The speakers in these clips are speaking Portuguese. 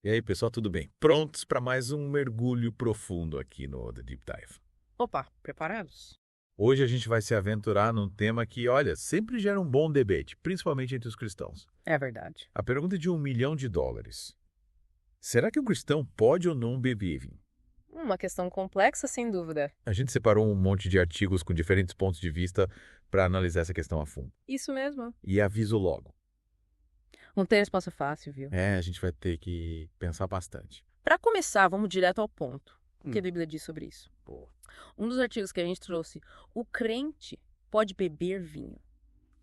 E aí, pessoal, tudo bem? Prontos para mais um mergulho profundo aqui no The Deep Dive. Opa, preparados? Hoje a gente vai se aventurar num tema que, olha, sempre gera um bom debate, principalmente entre os cristãos. É verdade. A pergunta é de US$ 1 milhão. Será que um cristão pode ou não beber vinho? Uma questão complexa, sem dúvida. A gente separou um monte de artigos com diferentes pontos de vista para analisar essa questão a fundo. Isso mesmo. E aviso logo. Não tem resposta fácil, viu? A gente vai ter que pensar bastante. Para começar, vamos direto ao ponto. O que Hum. a Bíblia diz sobre isso? Boa. Um dos artigos que a gente trouxe, o crente pode beber vinho,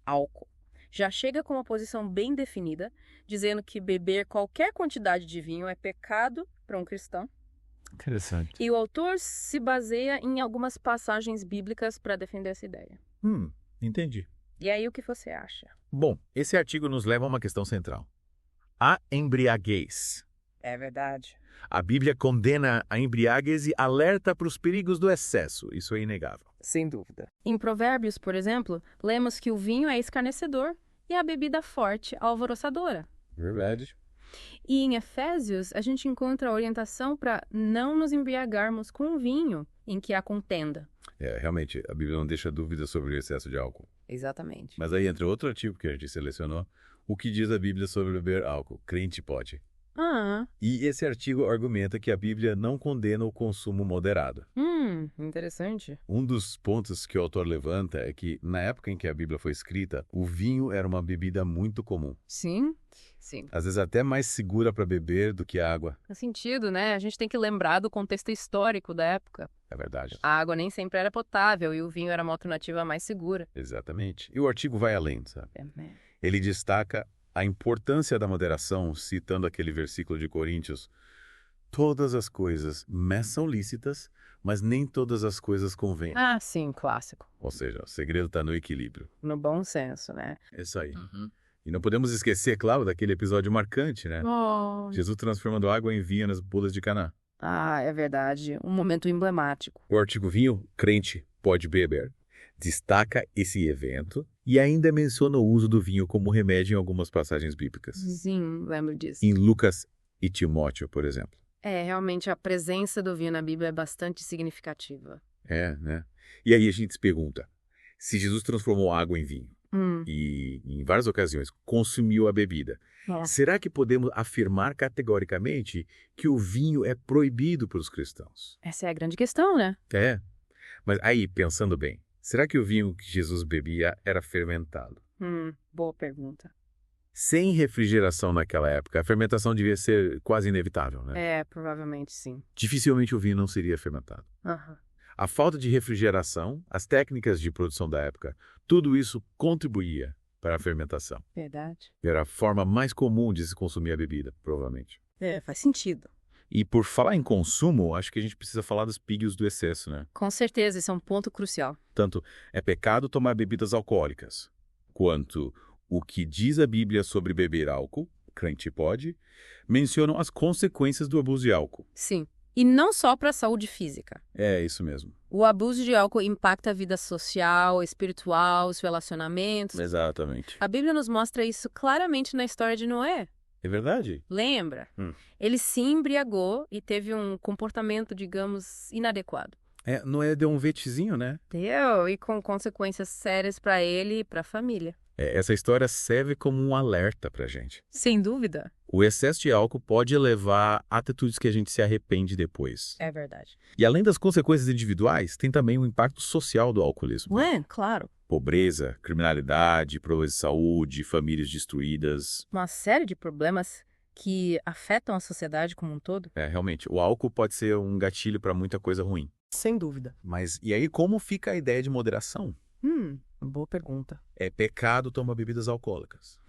álcool. Já chega com uma posição bem definida, dizendo que beber qualquer quantidade de vinho é pecado para um cristão. Interessante. E o autor se baseia em algumas passagens bíblicas para defender essa ideia. Entendi. E aí, o que você acha? Bom, esse artigo nos leva a uma questão central. A embriaguez. É verdade. A Bíblia condena a embriaguez e alerta para os perigos do excesso. Isso é inegável. Sem dúvida. Em Provérbios, por exemplo, lemos que o vinho é escarnecedor e a bebida forte alvoroçadora. Verdade. E em Efésios, a gente encontra a orientação para não nos embriagarmos com vinho em que há contenda. Realmente, a Bíblia não deixa dúvida sobre o excesso de álcool. Exatamente. Mas aí entra outro artigo que a gente selecionou. O que diz a Bíblia sobre beber álcool? Crente pode. E esse artigo argumenta que a Bíblia não condena o consumo moderado. Interessante. Um dos pontos que o autor levanta é que, na época em que a Bíblia foi escrita, o vinho era uma bebida muito comum. Sim. Às vezes até mais segura para beber do que a água. Faz sentido, né? A gente tem que lembrar do contexto histórico da época. É verdade. A água nem sempre era potável e o vinho era uma alternativa mais segura. Exatamente. E o artigo vai além, sabe? Ele destaca a importância da moderação, citando aquele versículo de Coríntios. Todas as coisas me são lícitas, mas nem todas as coisas convêm. Ah, sim, clássico. Ou seja, o segredo está no equilíbrio. No bom senso, né? É isso aí. E não podemos esquecer, claro, daquele episódio marcante, né? Jesus transformando água em vinho nas bodas de Caná. Ah, é verdade. Um momento emblemático. O artigo vinho, crente pode beber, destaca esse evento e ainda menciona o uso do vinho como remédio em algumas passagens bíblicas. Sim, lembro disso. Em Lucas e Timóteo, por exemplo. Realmente a presença do vinho na Bíblia é bastante significativa. Né? E aí a gente se pergunta, se Jesus transformou água em vinho e, em várias ocasiões, consumiu a bebida, será que podemos afirmar categoricamente que o vinho é proibido para os cristãos? Essa é a grande questão, né? Mas aí, pensando bem, será que o vinho que Jesus bebia era fermentado? Boa pergunta. Sem refrigeração naquela época, a fermentação devia ser quase inevitável, né? Provavelmente sim. Dificilmente o vinho não seria fermentado. A falta de refrigeração, as técnicas de produção da época, tudo isso contribuía para a fermentação. Verdade. Era a forma mais comum de se consumir a bebida, provavelmente. Faz sentido. E por falar em consumo, acho que a gente precisa falar dos perigos do excesso, né? Com certeza, esse é um ponto crucial. Tanto é pecado tomar bebidas alcoólicas, quanto o que diz a Bíblia sobre beber álcool, crente pode, mencionam as consequências do abuso de álcool. Sim. E não só para a saúde física. É isso mesmo. O abuso de álcool impacta a vida social, espiritual, os relacionamentos. Exatamente. A Bíblia nos mostra isso claramente na história de Noé. É verdade? Lembra? Ele se embriagou e teve um comportamento, digamos, inadequado. Noé deu um vetezinho, né? Deu, e com consequências sérias para ele e para a família. Essa história serve como um alerta pra gente. Sem dúvida. O excesso de álcool pode levar a atitudes que a gente se arrepende depois. É verdade. E além das consequências individuais, tem também o impacto social do alcoolismo. Claro. Pobreza, criminalidade, problemas de saúde, famílias destruídas. Uma série de problemas que afetam a sociedade como um todo. Realmente, o álcool pode ser um gatilho para muita coisa ruim. Sem dúvida. Mas e aí como fica a ideia de moderação? Boa pergunta. É pecado tomar bebidas alcoólicas.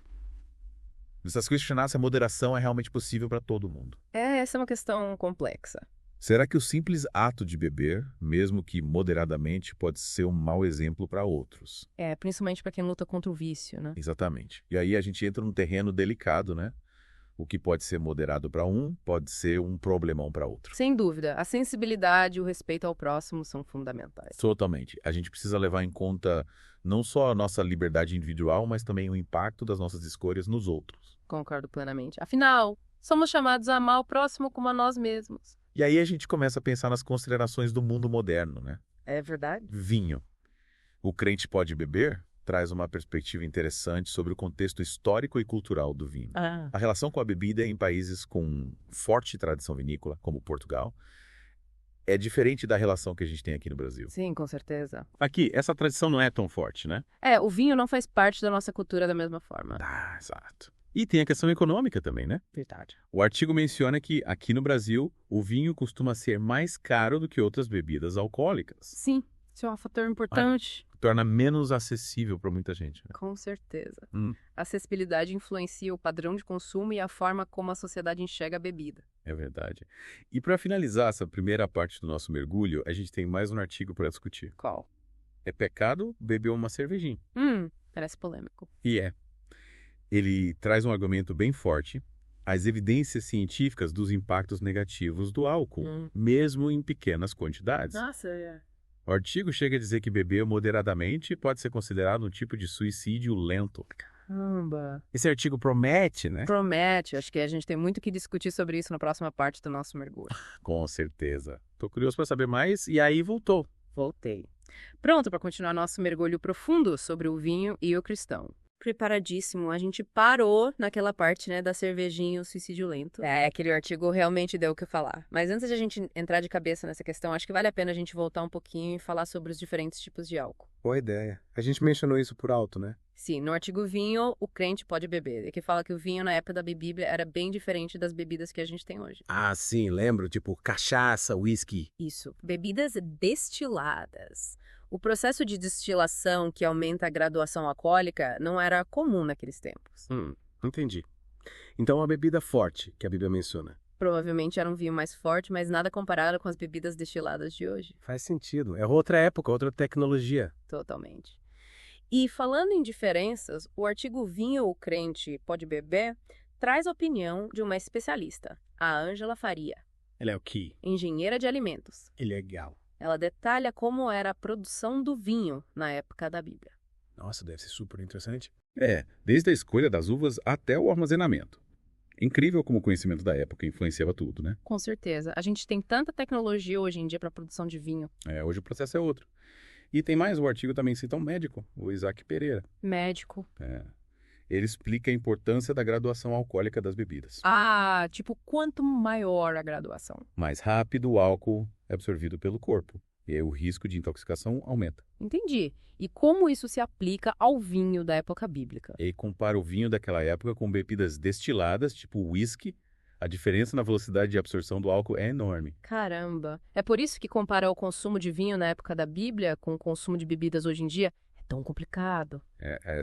Precisa questionar se a moderação é realmente possível para todo mundo. Essa é uma questão complexa. Será que o simples ato de beber, mesmo que moderadamente, pode ser um mau exemplo para outros? Principalmente para quem luta contra o vício, né? Exatamente. E aí a gente entra num terreno delicado, né? O que pode ser moderado para um, pode ser um problemão para outro. Sem dúvida. A sensibilidade e o respeito ao próximo são fundamentais. Totalmente. A gente precisa levar em conta não só a nossa liberdade individual, mas também o impacto das nossas escolhas nos outros. Concordo plenamente. Afinal, Somos chamados a amar o próximo como a nós mesmos. E aí a gente começa a pensar nas considerações do mundo moderno, né? É verdade? Vinho. O crente pode beber? Traz uma perspectiva interessante sobre o contexto histórico e cultural do vinho. A relação com a bebida em países com forte tradição vinícola, como Portugal, é diferente da relação que a gente tem aqui no Brasil. Sim, com certeza. Aqui, essa tradição não é tão forte, né? O vinho não faz parte da nossa cultura da mesma forma. Exato. E tem a questão econômica também, né? Verdade. O artigo menciona que, aqui no Brasil, o vinho costuma ser mais caro do que outras bebidas alcoólicas. Sim, isso é um fator importante. Torna menos acessível para muita gente, né? Com certeza. A acessibilidade influencia o padrão de consumo e a forma como a sociedade enxerga a bebida. É verdade. E para finalizar essa primeira parte do nosso mergulho, a gente tem mais um artigo para discutir. Qual? É pecado beber uma cervejinha? Parece polêmico. E é. Ele traz um argumento bem forte, as evidências científicas dos impactos negativos do álcool, mesmo em pequenas quantidades. Nossa, O artigo chega a dizer que beber moderadamente pode ser considerado um tipo de suicídio lento. Caramba. Esse artigo promete, né? Promete. Acho que a gente tem muito que discutir sobre isso na próxima parte do nosso mergulho. Com certeza. Tô curioso para saber mais e aí voltou. Voltei. Pronto para continuar nosso mergulho profundo sobre o vinho e o cristão. Preparadíssimo. A gente parou naquela parte, né, da cervejinha e o suicídio lento. Aquele artigo realmente deu o que falar. Mas antes de a gente entrar de cabeça nessa questão, acho que vale a pena a gente voltar um pouquinho e falar sobre os diferentes tipos de álcool. Boa ideia. A gente mencionou isso por alto, né? Sim, no artigo vinho, o crente pode beber. E que fala que o vinho na época da Bíblia era bem diferente das bebidas que a gente tem hoje. Sim, lembro. Tipo, cachaça, whisky. Isso. Bebidas destiladas. O processo de destilação que aumenta a graduação alcoólica não era comum naqueles tempos. Entendi. Então a bebida forte que a Bíblia menciona. Provavelmente era um vinho mais forte, mas nada comparado com as bebidas destiladas de hoje. Faz sentido. É outra época, outra tecnologia. Totalmente. E falando em diferenças, o artigo Vinho o Crente Pode Beber traz a opinião de uma especialista, a Ângela Faria. Ela é o quê? Engenheira de alimentos. Legal. Ela detalha como era a produção do vinho na época da Bíblia. Nossa, deve ser super interessante. Desde a escolha das uvas até o armazenamento. Incrível como o conhecimento da época influenciava tudo, né? Com certeza. A gente tem tanta tecnologia hoje em dia para a produção de vinho. Hoje o processo é outro. E tem mais, o artigo também cita um médico, o Isaac Pereira. Médico. Ele explica a importância da graduação alcoólica das bebidas. Tipo, quanto maior a graduação. Mais rápido o álcool é absorvido pelo corpo. E aí o risco de intoxicação aumenta. Entendi. E como isso se aplica ao vinho da época bíblica? E aí compara o vinho daquela época com bebidas destiladas, tipo whisky. A diferença na velocidade de absorção do álcool é enorme. Caramba. É por isso que comparar o consumo de vinho na época da Bíblia com o consumo de bebidas hoje em dia é tão complicado.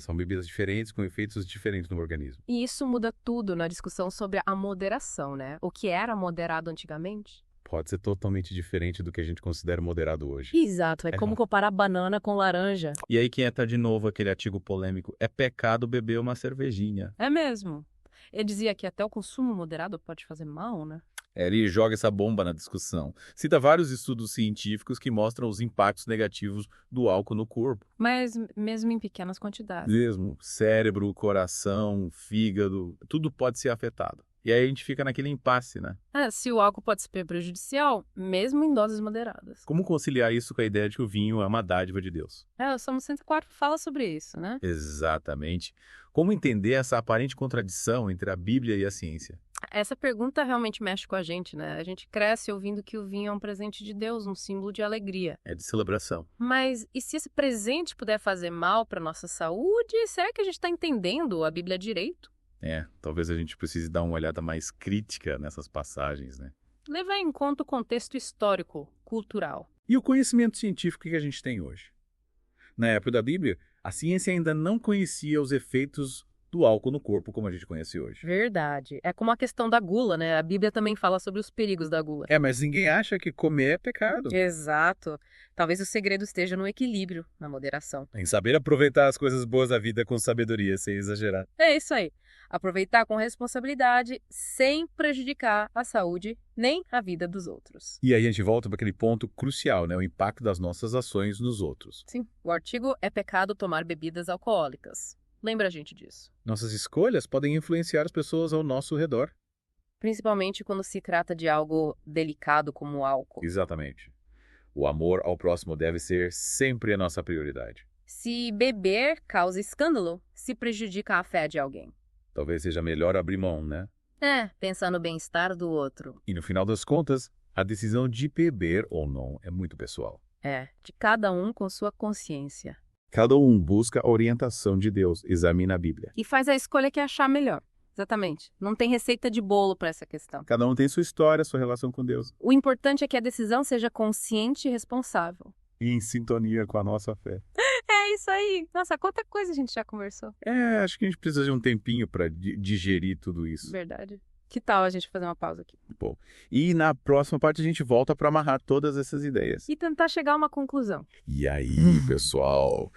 São bebidas diferentes com efeitos diferentes no organismo. E isso muda tudo na discussão sobre a moderação, né? O que era moderado antigamente? Pode ser totalmente diferente do que a gente considera moderado hoje. Exato. É como comparar banana com laranja. E aí que entra de novo aquele artigo polêmico. É pecado beber uma cervejinha. É mesmo. Ele dizia que até o consumo moderado pode fazer mal, né? Ele joga essa bomba na discussão. Cita vários estudos científicos que mostram os impactos negativos do álcool no corpo. Mas mesmo em pequenas quantidades. Mesmo. Cérebro, coração, fígado, tudo pode ser afetado. E aí a gente fica naquele impasse, né? Se o álcool pode ser prejudicial, mesmo em doses moderadas. Como conciliar isso com a ideia de que o vinho é uma dádiva de Deus? O Salmo 104 fala sobre isso, né? Exatamente. Como entender essa aparente contradição entre a Bíblia e a ciência? Essa pergunta realmente mexe com a gente, né? A gente cresce ouvindo que o vinho é um presente de Deus, um símbolo de alegria. É de celebração. Mas e se esse presente puder fazer mal para nossa saúde, será que a gente está entendendo a Bíblia direito? Talvez a gente precise dar uma olhada mais crítica nessas passagens, né? Levar em conta o contexto histórico, cultural. E o conhecimento científico que a gente tem hoje. Na época da Bíblia, a ciência ainda não conhecia os efeitos do álcool no corpo como a gente conhece hoje. Verdade. É como a questão da gula, né? A Bíblia também fala sobre os perigos da gula. Mas ninguém acha que comer é pecado. Exato. Talvez o segredo esteja no equilíbrio, na moderação. Em saber aproveitar as coisas boas da vida com sabedoria, sem exagerar. É isso aí. Aproveitar com responsabilidade, sem prejudicar a saúde nem a vida dos outros. E aí a gente volta para aquele ponto crucial, né? O impacto das nossas ações nos outros. Sim. O artigo é pecado tomar bebidas alcoólicas. Lembra a gente disso. Nossas escolhas podem influenciar as pessoas ao nosso redor. Principalmente quando se trata de algo delicado como o álcool. Exatamente. O amor ao próximo deve ser sempre a nossa prioridade. Se beber causa escândalo, se prejudica a fé de alguém. Talvez seja melhor abrir mão, né? Pensar no bem-estar do outro. E no final das contas, a decisão de beber ou não é muito pessoal. De cada um com sua consciência. Cada um busca a orientação de Deus, examina a Bíblia. E faz a escolha que achar melhor. Exatamente. Não tem receita de bolo para essa questão. Cada um tem sua história, sua relação com Deus. O importante é que a decisão seja consciente e responsável. E em sintonia com a nossa fé. É isso aí. Nossa, quanta coisa a gente já conversou. Acho que a gente precisa de um tempinho para digerir tudo isso. Verdade. Que tal a gente fazer uma pausa aqui? Bom, e na próxima parte a gente volta para amarrar todas essas ideias. E tentar chegar a uma conclusão. E aí, pessoal?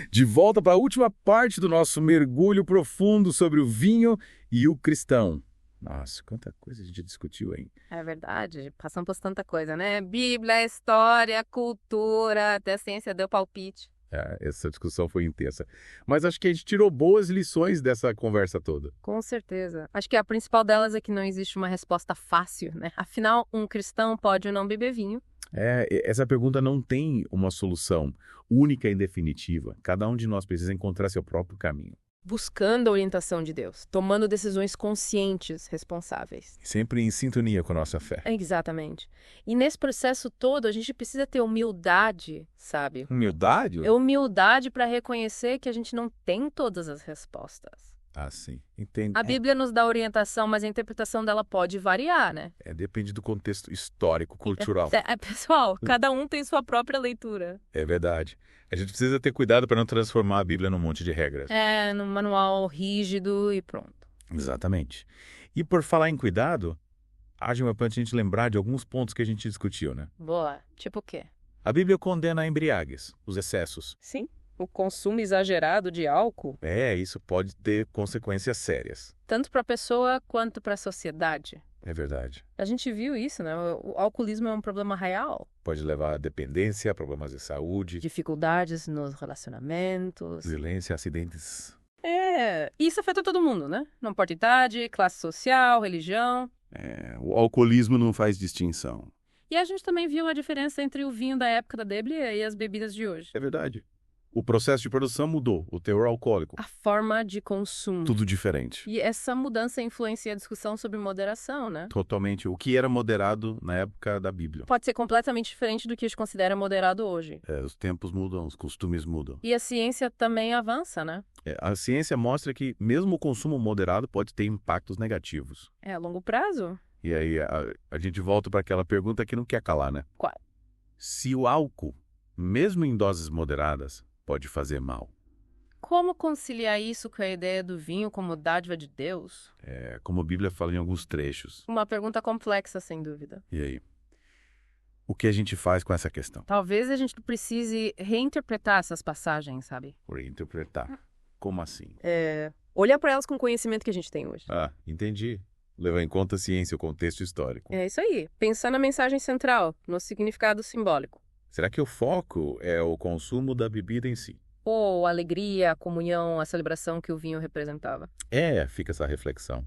De volta para a última parte do nosso mergulho profundo sobre o vinho e o cristão. Nossa, quanta coisa a gente discutiu, hein? É verdade. Passamos por tanta coisa, né? Bíblia, história, cultura, até a ciência deu palpite. Essa discussão foi intensa. Mas acho que a gente tirou boas lições dessa conversa toda. Com certeza. Acho que a principal delas é que não existe uma resposta fácil, né? Afinal, um cristão pode ou não beber vinho. Essa pergunta não tem uma solução única e definitiva. Cada um de nós precisa encontrar seu próprio caminho. Buscando a orientação de Deus, tomando decisões conscientes, responsáveis. Sempre em sintonia com a nossa fé. Exatamente. E nesse processo todo, a gente precisa ter humildade, sabe? Humildade? Humildade para reconhecer que a gente não tem todas as respostas. Sim. Entendo. A Bíblia nos dá orientação, mas a interpretação dela pode variar, né? Depende do contexto histórico, cultural. Pessoal, cada um tem sua própria leitura. É verdade. A gente precisa ter cuidado para não transformar a Bíblia num monte de regras. Num manual rígido e pronto. Exatamente. E por falar em cuidado, acho importante a gente lembrar de alguns pontos que a gente discutiu, né? Boa. Tipo o quê? A Bíblia condena a embriaguez, os excessos. Sim. O consumo exagerado de álcool. Isso pode ter consequências sérias. Tanto para a pessoa quanto para a sociedade. É verdade. A gente viu isso, né? O alcoolismo é um problema real. Pode levar a dependência, problemas de saúde. Dificuldades nos relacionamentos. Violência, acidentes. Isso afeta todo mundo, né? Não importa idade, classe social, religião. O alcoolismo não faz distinção. E a gente também viu a diferença entre o vinho da época da Bíblia e as bebidas de hoje. É verdade. O processo de produção mudou, o teor alcoólico. A forma de consumo. Tudo diferente. E essa mudança influencia a discussão sobre moderação, né? Totalmente. O que era moderado na época da Bíblia. Pode ser completamente diferente do que a gente considera moderado hoje. Os tempos mudam, os costumes mudam. E a ciência também avança, né? A ciência mostra que mesmo o consumo moderado pode ter impactos negativos. A longo prazo. E aí a gente volta para aquela pergunta que não quer calar, né? Qual? Se o álcool, mesmo em doses moderadas, pode fazer mal. Como conciliar isso com a ideia do vinho como dádiva de Deus? Como a Bíblia fala em alguns trechos. Uma pergunta complexa, sem dúvida. E aí? O que a gente faz com essa questão? Talvez a gente precise reinterpretar essas passagens, sabe? Reinterpretar. Como assim? Olhar para elas com o conhecimento que a gente tem hoje. Entendi. Levar em conta a ciência, o contexto histórico. É isso aí. Pensar na mensagem central, no significado simbólico. Será que o foco é o consumo da bebida em si? Ou a alegria, a comunhão, a celebração que o vinho representava? Fica essa reflexão.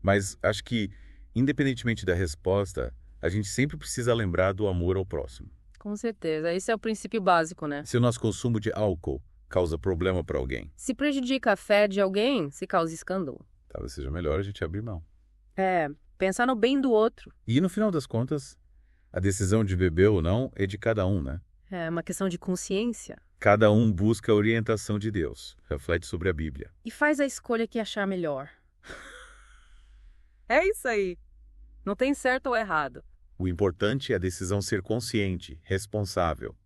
Mas acho que, independentemente da resposta, a gente sempre precisa lembrar do amor ao próximo. Com certeza. Esse é o princípio básico, né? Se o nosso consumo de álcool causa problema para alguém, se prejudica a fé de alguém, se causa escândalo. Talvez seja melhor a gente abrir mão. Pensar no bem do outro. E no final das contas, a decisão de beber ou não é de cada um, né? É uma questão de consciência. Cada um busca a orientação de Deus, reflete sobre a Bíblia. E faz a escolha que achar melhor. É isso aí. Não tem certo ou errado. O importante é a decisão ser consciente, responsável.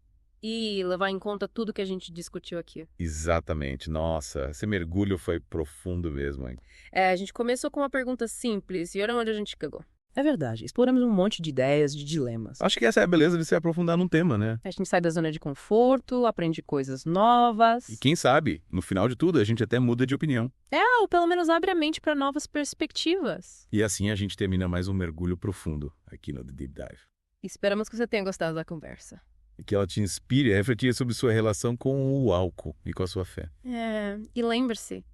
E levar em conta tudo que a gente discutiu aqui. Exatamente. Nossa, esse mergulho foi profundo mesmo, hein? A gente começou com uma pergunta simples e olha onde a gente chegou. É verdade, exploramos um monte de ideias, de dilemas. Acho que essa é a beleza de se aprofundar num tema, né? A gente sai da zona de conforto, aprende coisas novas. E quem sabe, no final de tudo, a gente até muda de opinião. Ou pelo menos abre a mente para novas perspectivas. E assim a gente termina mais um mergulho profundo aqui no The Deep Dive. Esperamos que você tenha gostado da conversa. E que ela te inspire a refletir sobre sua relação com o álcool e com a sua fé. E lembre-se,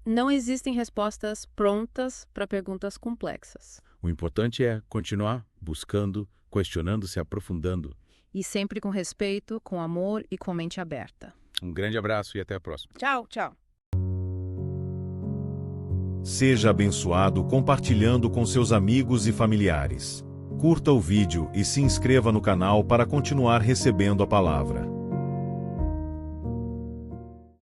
Não existem respostas prontas para perguntas complexas. O importante é continuar buscando, questionando, se aprofundando. E sempre com respeito, com amor e com mente aberta. Um grande abraço e até a próxima. Tchau, tchau. Seja abençoado compartilhando com seus amigos e familiares. Curta o vídeo e se inscreva no canal para continuar recebendo a palavra.